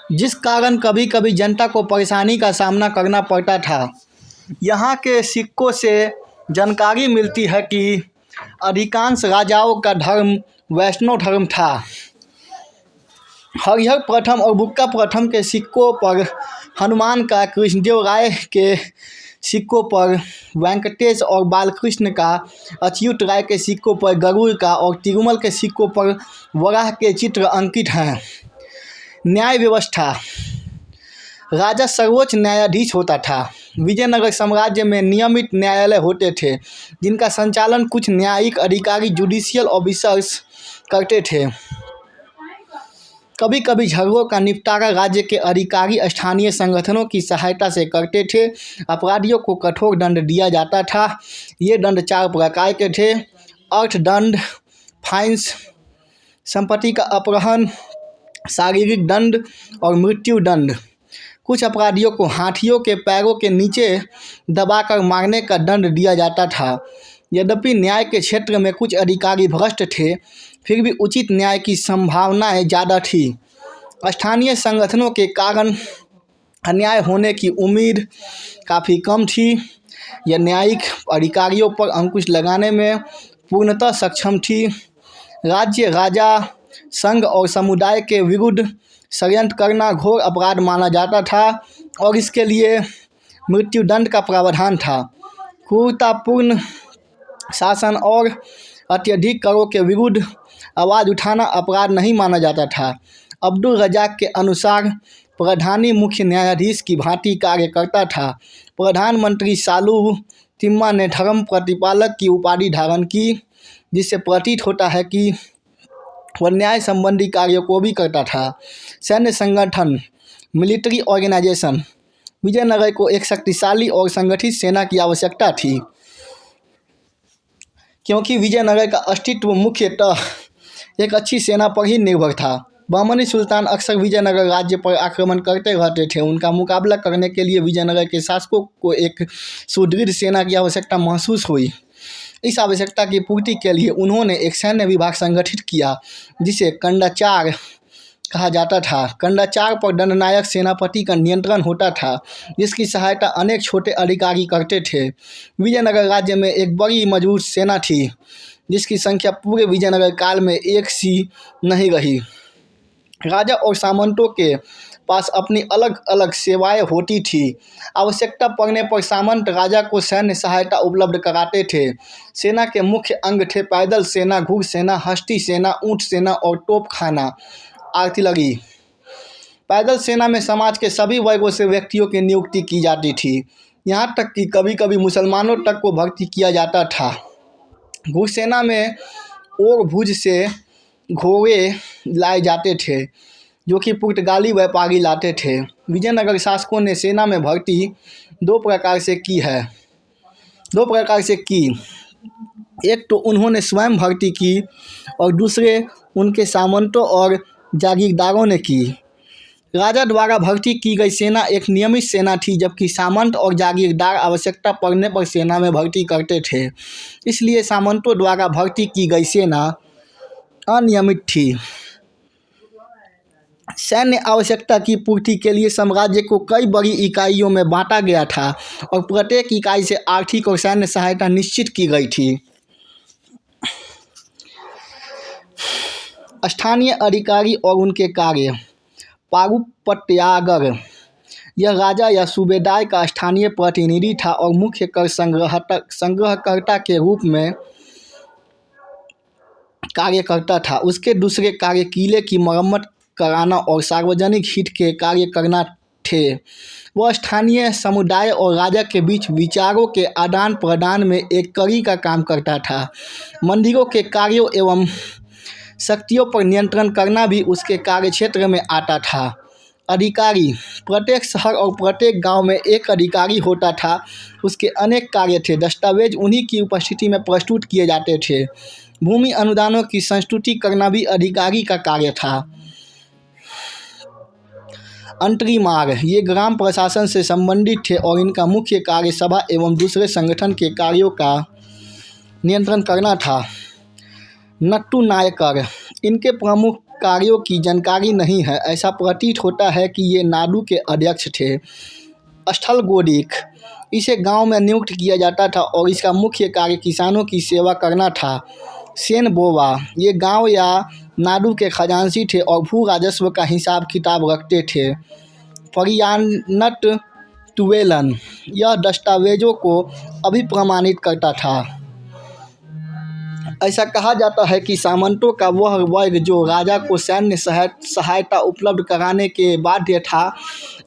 जिस कारण कभी कभी जनता को परेशानी का सामना करना पड़ता था। यहाँ के सिक्कों से जानकारी मिलती है कि अधिकांश राजाओं का धर्म वैष्णव धर्म था। हरिहर प्रथम और बुक्का प्रथम के सिक्कों पर हनुमान का, कृष्णदेव राय के सिक्कों पर वेंकटेश और बालकृष्ण का, अच्युत राय के सिक्कों पर गरुड़ का और तिरुमल के सिक्कों पर वराह के चित्र अंकित हैं। न्याय व्यवस्था। राजा सर्वोच्च न्यायाधीश होता था। विजयनगर साम्राज्य में नियमित न्यायालय होते थे जिनका संचालन कुछ न्यायिक अधिकारी जुडिशियल ऑफिसर्स करते थे। कभी कभी झगड़ों का निपटारा राज्य के अधिकारी स्थानीय संगठनों की सहायता से करते थे। अपराधियों को कठोर दंड दिया जाता था। ये दंड 4 प्रकार के थे: अर्थदंड, फाइन्स, संपत्ति का अपहरण, शारीरिक दंड और मृत्यु दंड। कुछ अपराधियों को हाथियों के पैरों के नीचे दबाकर मारने का दंड दिया जाता था। यद्यपि न्याय के क्षेत्र में कुछ अधिकारी भ्रष्ट थे, फिर भी उचित न्याय की संभावनाएं ज़्यादा थी। स्थानीय संगठनों के कारण अन्याय होने की उम्मीद काफ़ी कम थी। यह न्यायिक अधिकारियों पर अंकुश लगाने में पूर्णतः सक्षम थी। राज्य, राजा, संघ और समुदाय के विरुद्ध षड्यंत्र करना घोर अपराध माना जाता था और इसके लिए मृत्युदंड का प्रावधान था। क्रूरतापूर्ण शासन और अत्यधिक करों के विरुद्ध आवाज़ उठाना अपराध नहीं माना जाता था। अब्दुल रज़ाक के अनुसार प्रधानी मुख्य न्यायाधीश की भांति कार्य करता था। प्रधानमंत्री सालू तिम्मा ने धर्म प्रतिपालक की उपाधि धारण की, जिससे प्रतीत होता है कि वह न्याय संबंधी कार्यों को भी करता था। सैन्य संगठन, मिलिट्री ऑर्गेनाइजेशन। विजयनगर को एक शक्तिशाली और संगठित सेना की आवश्यकता थी, क्योंकि विजयनगर का अस्तित्व मुख्यतः एक अच्छी सेना पर ही निर्भर था। बहमनी सुल्तान अक्सर विजयनगर राज्य पर आक्रमण करते रहते थे। उनका मुकाबला करने के लिए विजयनगर के शासकों को एक सुदृढ़ सेना की आवश्यकता महसूस हुई। इस आवश्यकता की पूर्ति के लिए उन्होंने एक सैन्य विभाग संगठित किया जिसे कंडाचार कहा जाता था। कंडाचार पर दंडनायक सेनापति का नियंत्रण होता था, जिसकी सहायता अनेक छोटे अधिकारी करते थे। विजयनगर राज्य में एक बड़ी मजबूत सेना थी, जिसकी संख्या पूरे विजयनगर काल में एक सी नहीं रही। राजा और सामंतों के पास अपनी अलग अलग सेवाएं होती थी। आवश्यकता पड़ने पर सामंत राजा को सैन्य सहायता उपलब्ध कराते थे। सेना के मुख्य अंग थे पैदल सेना, घुड़ सेना, हस्ती सेना, ऊँट सेना और तोपखाना आर्टिलरी। पैदल सेना में समाज के सभी वर्गों से व्यक्तियों की नियुक्ति की जाती थी, यहाँ तक कि कभी कभी मुसलमानों तक को भर्ती किया जाता था। घुड़ सेना में और भुज से घोड़े लाए जाते थे, जो कि पुर्तगाली व्यापारी लाते थे। विजयनगर शासकों ने सेना में भर्ती दो प्रकार से की। एक तो उन्होंने स्वयं भर्ती की और दूसरे उनके सामंतों और जागीरदारों ने की। राजा द्वारा भर्ती की गई सेना एक नियमित सेना थी, जबकि सामंत और जागीरदार आवश्यकता पड़ने पर सेना में भर्ती करते थे। इसलिए सामंतों द्वारा भर्ती की गई सेना अनियमित थी। सैन्य आवश्यकता की पूर्ति के लिए साम्राज्य को कई बड़ी इकाइयों में बांटा गया था और प्रत्येक इकाई से आर्थिक और सैन्य सहायता निश्चित की गई थी। स्थानीय अधिकारी और उनके कार्य। पारुपत्यागर, यह राजा या सूबेदार का स्थानीय प्रतिनिधि था और मुख्य कर संग्रहकर्ता के रूप में कार्य करता था। उसके दूसरे कार्य किले की मरम्मत कराना और सार्वजनिक हित के कार्य करना थे। वह स्थानीय समुदाय और राजा के बीच विचारों के आदान प्रदान में एक कड़ी का काम करता था। मंदिरों के कार्यों एवं शक्तियों पर नियंत्रण करना भी उसके कार्यक्षेत्र में आता था। अधिकारी, प्रत्येक शहर और प्रत्येक गांव में एक अधिकारी होता था। उसके अनेक कार्य थे। दस्तावेज उन्हीं की उपस्थिति में प्रस्तुत किए जाते थे। भूमि अनुदानों की संस्तुति करना भी अधिकारी का कार्य था। अंतरिमार, ये ग्राम प्रशासन से संबंधित थे और इनका मुख्य कार्य सभा एवं दूसरे संगठन के कार्यों का नियंत्रण करना था। नट्टू नायकर, इनके प्रमुख कार्यों की जानकारी नहीं है। ऐसा प्रतीत होता है कि ये नाडू के अध्यक्ष थे। स्थलगोडिक, इसे गांव में नियुक्त किया जाता था और इसका मुख्य कार्य किसानों की सेवा करना था। सेनबोवा, ये गांव या नाडू के खजांची थे और भू राजस्व का हिसाब किताब रखते थे। परियानट टुवेलन, यह दस्तावेजों को अभिप्रमाणित करता था। ऐसा कहा जाता है कि सामंतों का वह वर्ग जो राजा को सैन्य सहायता उपलब्ध कराने के बाध्य था,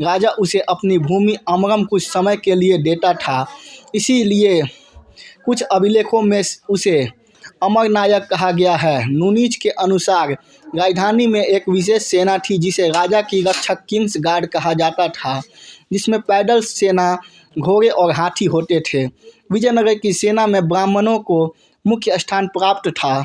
राजा उसे अपनी भूमि अमरम कुछ समय के लिए देता था। इसीलिए कुछ अभिलेखों में उसे अमरनायक कहा गया है। नूनीज के अनुसार राजधानी में एक विशेष सेना थी जिसे राजा की रक्षक किंग्स गार्ड कहा जाता था, जिसमें पैदल सेना, घोड़े और हाथी होते थे। विजयनगर की सेना में ब्राह्मणों को मुख्य स्थान प्राप्त था।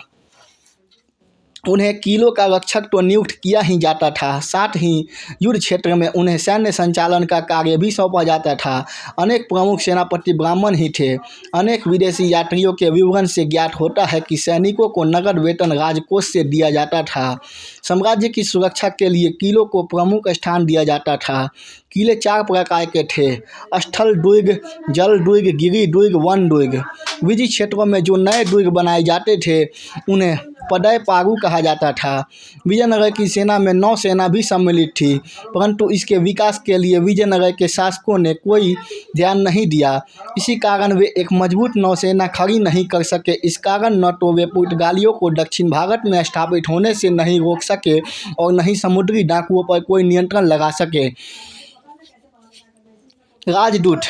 उन्हें किलों का रक्षक तो नियुक्त किया ही जाता था, साथ ही युद्ध क्षेत्र में उन्हें सैन्य संचालन का कार्य भी सौंपा जाता था। अनेक प्रमुख सेनापति ब्राह्मण ही थे। अनेक विदेशी यात्रियों के विवरण से ज्ञात होता है कि सैनिकों को नगद वेतन राजकोष से दिया जाता था। साम्राज्य की सुरक्षा के लिए किलों को प्रमुख स्थान दिया जाता था। किले 4 प्रकार के थे: स्थल दुर्ग, जल दुर्ग, गिरी दुर्ग, वन दुर्ग। विजय क्षेत्रों में जो नए दुर्ग बनाए जाते थे उन्हें पदय पारू कहा जाता था। विजयनगर की सेना में नौसेना भी सम्मिलित थी, परंतु इसके विकास के लिए विजयनगर के शासकों ने कोई ध्यान नहीं दिया। इसी कारण वे एक मजबूत नौसेना खड़ी नहीं कर सके। इस कारण न तो वे पुर्तगालियों को दक्षिण भारत में स्थापित होने से नहीं रोक सके और न ही समुद्री डाकुओं पर कोई नियंत्रण लगा सके। राजदूत,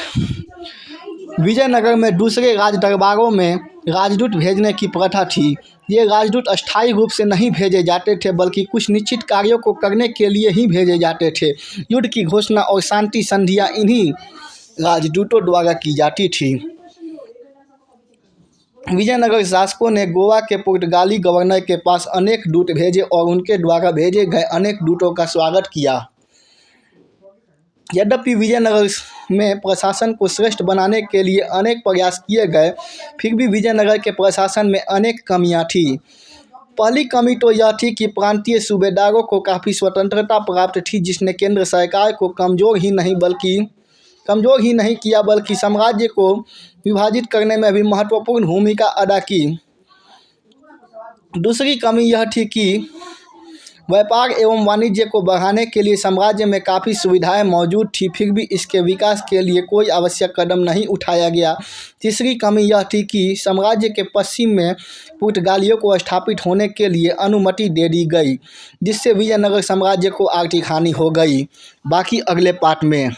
विजयनगर में दूसरे राज दरबारों में राजदूत भेजने की प्रथा थी। ये राजदूत अस्थायी रूप से नहीं भेजे जाते थे, बल्कि कुछ निश्चित कार्यों को करने के लिए ही भेजे जाते थे। युद्ध की घोषणा और शांति संधियां इन्हीं राजदूतों द्वारा की जाती थी। विजयनगर शासकों ने गोवा के पुर्तगाली गवर्नर के पास अनेक दूत भेजे और उनके द्वारा भेजे गए अनेक दूतों का स्वागत किया। यद्यपि विजयनगर में प्रशासन को श्रेष्ठ बनाने के लिए अनेक प्रयास किए गए, फिर भी विजयनगर के प्रशासन में अनेक कमियां थीं। पहली कमी तो यह थी कि प्रांतीय सूबेदारों को काफ़ी स्वतंत्रता प्राप्त थी, जिसने केंद्र सरकार को कमज़ोर ही नहीं किया बल्कि साम्राज्य को विभाजित करने में भी महत्वपूर्ण भूमिका अदा की। दूसरी कमी यह थी कि व्यापार एवं वाणिज्य को बढ़ाने के लिए साम्राज्य में काफ़ी सुविधाएं मौजूद थी, फिर भी इसके विकास के लिए कोई आवश्यक कदम नहीं उठाया गया। तीसरी कमी यह थी कि साम्राज्य के पश्चिम में पुर्तगालियों को स्थापित होने के लिए अनुमति दे दी गई, जिससे विजयनगर साम्राज्य को आर्थिक हानि हो गई। बाकी अगले पार्ट में।